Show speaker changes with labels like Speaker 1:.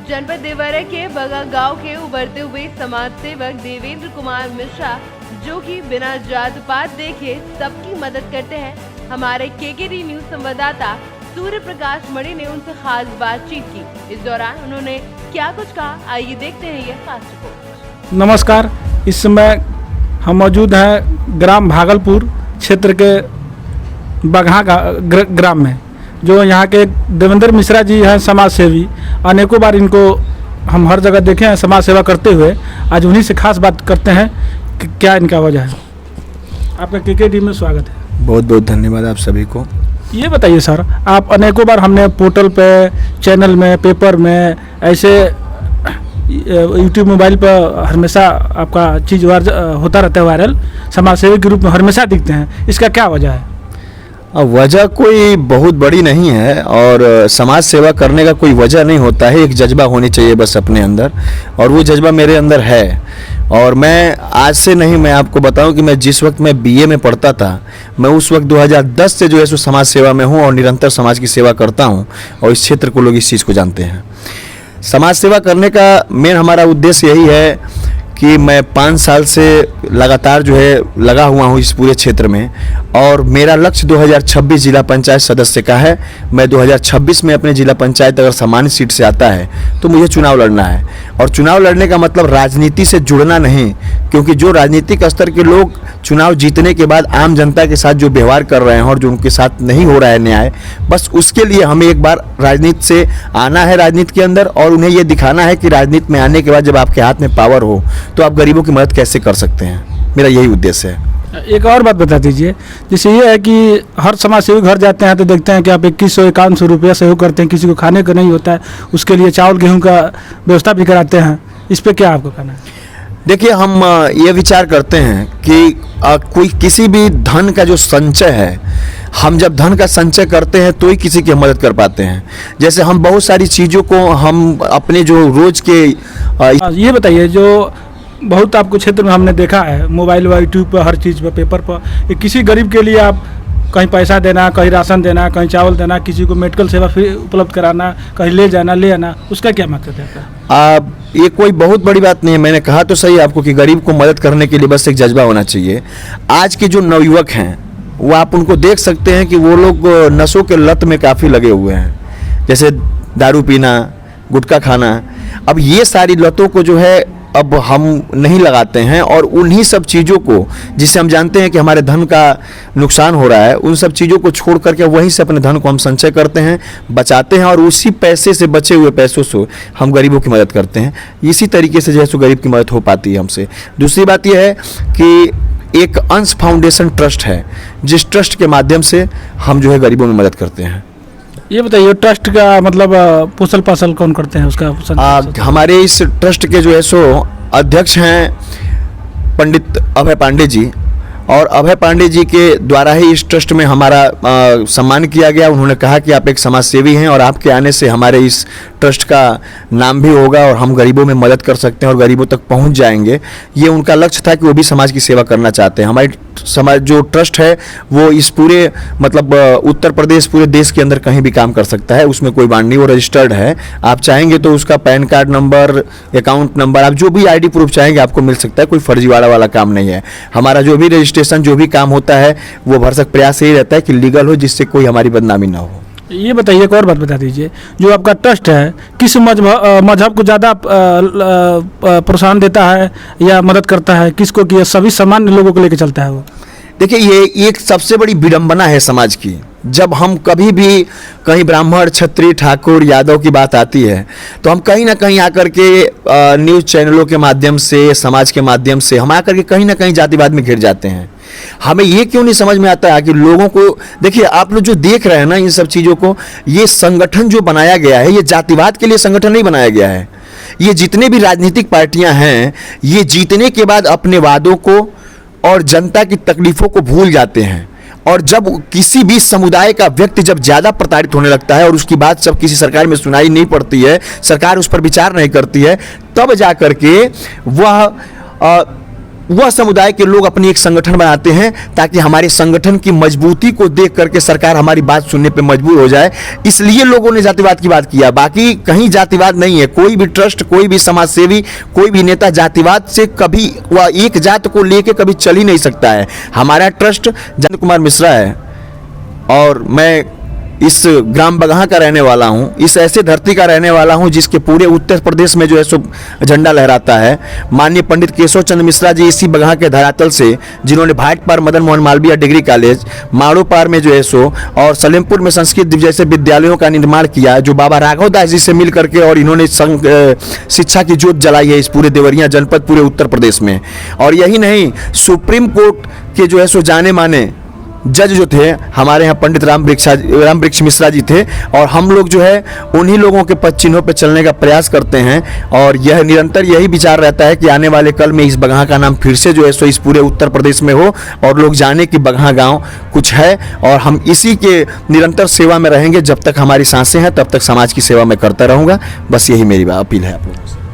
Speaker 1: जनपद देवरा के बगा गांव के उभरते हुए समाज सेवक देवेंद्र कुमार मिश्रा, जो कि बिना जात पात देखे सबकी मदद करते हैं, हमारे केकेडी न्यूज संवाददाता सूर्य प्रकाश मणि ने उनसे खास बातचीत की। इस दौरान उन्होंने क्या कुछ कहा, आइए देखते हैं ये खास रिपोर्ट।
Speaker 2: नमस्कार, इस समय हम मौजूद हैं ग्राम भागलपुर क्षेत्र के बगहा ग्राम में, जो यहाँ के देवेंद्र मिश्रा जी हैं समाज सेवी। अनेकों बार इनको हम हर जगह देखे हैं समाज सेवा करते हुए। आज उन्हीं से खास बात करते हैं कि क्या इनका वजह है। आपका केकेडी में स्वागत है।
Speaker 3: बहुत बहुत धन्यवाद आप सभी को।
Speaker 2: ये बताइए सर, आप अनेकों बार हमने पोर्टल पे, चैनल में, पेपर में, ऐसे यूट्यूब मोबाइल पर हमेशा आपका चीज़ होता रहता है वायरल, समाज सेवी के रूप में हमेशा दिखते हैं। इसका क्या वजह है?
Speaker 3: वजह कोई बहुत बड़ी नहीं है और समाज सेवा करने का कोई वजह नहीं होता है, एक जज्बा होनी चाहिए बस अपने अंदर, और वो जज्बा मेरे अंदर है। और मैं आज से नहीं, मैं आपको बताऊं कि मैं जिस वक्त मैं बीए में पढ़ता था, मैं उस वक्त 2010 से जो है सो समाज सेवा में हूं और निरंतर समाज की सेवा करता हूं, और इस क्षेत्र को लोग इस चीज़ को जानते हैं। समाज सेवा करने का मेन हमारा उद्देश्य यही है कि मैं 5 साल से लगातार जो है लगा हुआ हूँ इस पूरे क्षेत्र में, और मेरा लक्ष्य 2026 जिला पंचायत सदस्य का है। मैं 2026 में अपने जिला पंचायत अगर सामान्य सीट से आता है तो मुझे चुनाव लड़ना है, और चुनाव लड़ने का मतलब राजनीति से जुड़ना नहीं, क्योंकि जो राजनीतिक स्तर के लोग चुनाव जीतने के बाद आम जनता के साथ जो व्यवहार कर रहे हैं और जो उनके साथ नहीं हो रहा है न्याय, बस उसके लिए हमें एक बार राजनीति से आना है, राजनीति के अंदर, और उन्हें ये दिखाना है कि राजनीति में आने के बाद जब आपके हाथ में पावर हो तो आप गरीबों की मदद कैसे कर सकते हैं। मेरा यही उद्देश्य है।
Speaker 2: एक और बात बता दीजिए, जैसे ये है कि हर समाज सेवी घर जाते हैं तो देखते हैं कि आप 2100-5100 रुपया सहयोग करते हैं, किसी को खाने का नहीं होता है, उसके लिए चावल गेहूं का व्यवस्था भी कराते हैं। इस पे क्या आपको कहना है?
Speaker 3: देखिए, हम ये विचार करते हैं कि कोई किसी भी धन का जो संचय है, हम जब धन का संचय करते हैं तो ही किसी की मदद कर पाते हैं। जैसे हम बहुत सारी चीज़ों को हम अपने जो रोज़ के
Speaker 2: ये बताइए, जो बहुत आपको क्षेत्र में हमने देखा है मोबाइल व यूट्यूब पर, हर चीज़ पर, पेपर पर, कि किसी गरीब के लिए आप कहीं पैसा देना, कहीं राशन देना, कहीं चावल देना, किसी को मेडिकल सेवा फ्री उपलब्ध कराना, कहीं ले जाना, ले आना, उसका क्या मकसद है?
Speaker 3: ये कोई बहुत बड़ी बात नहीं है। मैंने कहा तो सही आपको कि गरीब को मदद करने के लिए बस एक जज्बा होना चाहिए। आज के जो नवयुवक हैं वो आप उनको देख सकते हैं कि वो लोग नशों के लत में काफ़ी लगे हुए हैं, जैसे दारू पीना, गुटखा खाना। अब ये सारी लतों को जो है अब हम नहीं लगाते हैं, और उन्हीं सब चीज़ों को जिससे हम जानते हैं कि हमारे धन का नुकसान हो रहा है, उन सब चीज़ों को छोड़ करके वहीं से अपने धन को हम संचय करते हैं, बचाते हैं, और उसी पैसे से, बचे हुए पैसों से हम गरीबों की मदद करते हैं। इसी तरीके से जो है सो गरीब की मदद हो पाती है हमसे। दूसरी बात यह है कि एक अंश फाउंडेशन ट्रस्ट है, जिस ट्रस्ट के माध्यम से हम जो है गरीबों में मदद करते हैं।
Speaker 2: ये बताइए, ट्रस्ट का मतलब पोषण पालन कौन करते हैं उसका?
Speaker 3: हमारे इस ट्रस्ट के जो है सो अध्यक्ष हैं पंडित अभय पांडे जी, और अभय पांडे जी के द्वारा ही इस ट्रस्ट में हमारा सम्मान किया गया। उन्होंने कहा कि आप एक समाज सेवी हैं और आपके आने से हमारे इस ट्रस्ट का नाम भी होगा और हम गरीबों में मदद कर सकते हैं और गरीबों तक पहुंच जाएंगे। ये उनका लक्ष्य था कि वो भी समाज की सेवा करना चाहते हैं। हमारी समाज जो ट्रस्ट है वो इस पूरे मतलब उत्तर प्रदेश, पूरे देश के अंदर कहीं भी काम कर सकता है, उसमें कोई बात नहीं, वो रजिस्टर्ड है। आप चाहेंगे तो उसका pan card number, account number, आप जो भी आईडी प्रूफ चाहेंगे आपको मिल सकता है। कोई फर्जीवाड़ा वाला काम नहीं है। हमारा जो भी रजिस्ट्रेशन, जो भी काम होता है, वो भरसक प्रयास यही रहता है कि लीगल हो, जिससे कोई हमारी बदनामी ना हो।
Speaker 2: ये बताइए, एक और बात बता दीजिए, जो आपका ट्रस्ट है किस मजहब को ज़्यादा प्रोत्साहन देता है या मदद करता है, किसको, कि सभी सामान्य लोगों को लेकर चलता है वो?
Speaker 3: देखिए, ये एक सबसे बड़ी विडंबना है समाज की। जब हम कभी भी कहीं ब्राह्मण, क्षत्रिय, ठाकुर, यादव की बात आती है तो हम कहीं ना कहीं आकर के न्यूज़ चैनलों के माध्यम से, समाज के माध्यम से हम आकर के कहीं ना कहीं जातिवाद में घिर जाते हैं। हमें ये क्यों नहीं समझ में आता है कि लोगों को, देखिए आप लोग जो देख रहे हैं ना इन सब चीज़ों को, ये संगठन जो बनाया गया है, ये जातिवाद के लिए संगठन नहीं बनाया गया है। ये जितने भी राजनीतिक पार्टियां हैं, ये जीतने के बाद अपने वादों को और जनता की तकलीफों को भूल जाते हैं, और जब किसी भी समुदाय का व्यक्ति जब ज़्यादा प्रताड़ित होने लगता है और उसकी बात सब किसी सरकार में सुनाई नहीं पड़ती है, सरकार उस पर विचार नहीं करती है, तब जा कर के वह वह समुदाय के लोग अपनी एक संगठन बनाते हैं ताकि हमारे संगठन की मजबूती को देख करके सरकार हमारी बात सुनने पे मजबूर हो जाए। इसलिए लोगों ने जातिवाद की बात किया, बाकी कहीं जातिवाद नहीं है। कोई भी ट्रस्ट, कोई भी समाज सेवी, कोई भी नेता जातिवाद से कभी वह एक जात को लेके कभी चल ही नहीं सकता है। हमारा ट्रस्ट जयेंद्र कुमार मिश्रा है और मैं इस ग्राम बगहा का रहने वाला हूं, इस ऐसे धरती का रहने वाला हूं जिसके पूरे उत्तर प्रदेश में जो है सो झंडा लहराता है। माननीय पंडित केशव चंद्र मिश्रा जी इसी बगहा के धरातल से, जिन्होंने भाट पार मदन मोहन मालवीय डिग्री कॉलेज, माड़ो पार में जो है सो और सलेमपुर में संस्कृत जैसे विद्यालयों का निर्माण किया, जो बाबा राघव दास जी से मिल करके और इन्होंने शिक्षा की ज्योत जलाई है इस पूरे देवरिया जनपद, पूरे उत्तर प्रदेश में। और यही नहीं, सुप्रीम कोर्ट के जो है सो जाने माने जज जो थे हमारे यहाँ पंडित राम वृक्ष मिश्रा जी थे, और हम लोग जो है उन्हीं लोगों के पद चिन्हों पर चलने का प्रयास करते हैं। और यह निरंतर यही विचार रहता है कि आने वाले कल में इस बगहा का नाम फिर से जो है सो इस पूरे उत्तर प्रदेश में हो और लोग जाने कि बगहा गांव कुछ है, और हम इसी के निरंतर सेवा में रहेंगे। जब तक हमारी सांसें हैं तब तक समाज की सेवा मैं करता रहूँगा। बस यही मेरी अपील है आप लोगों से।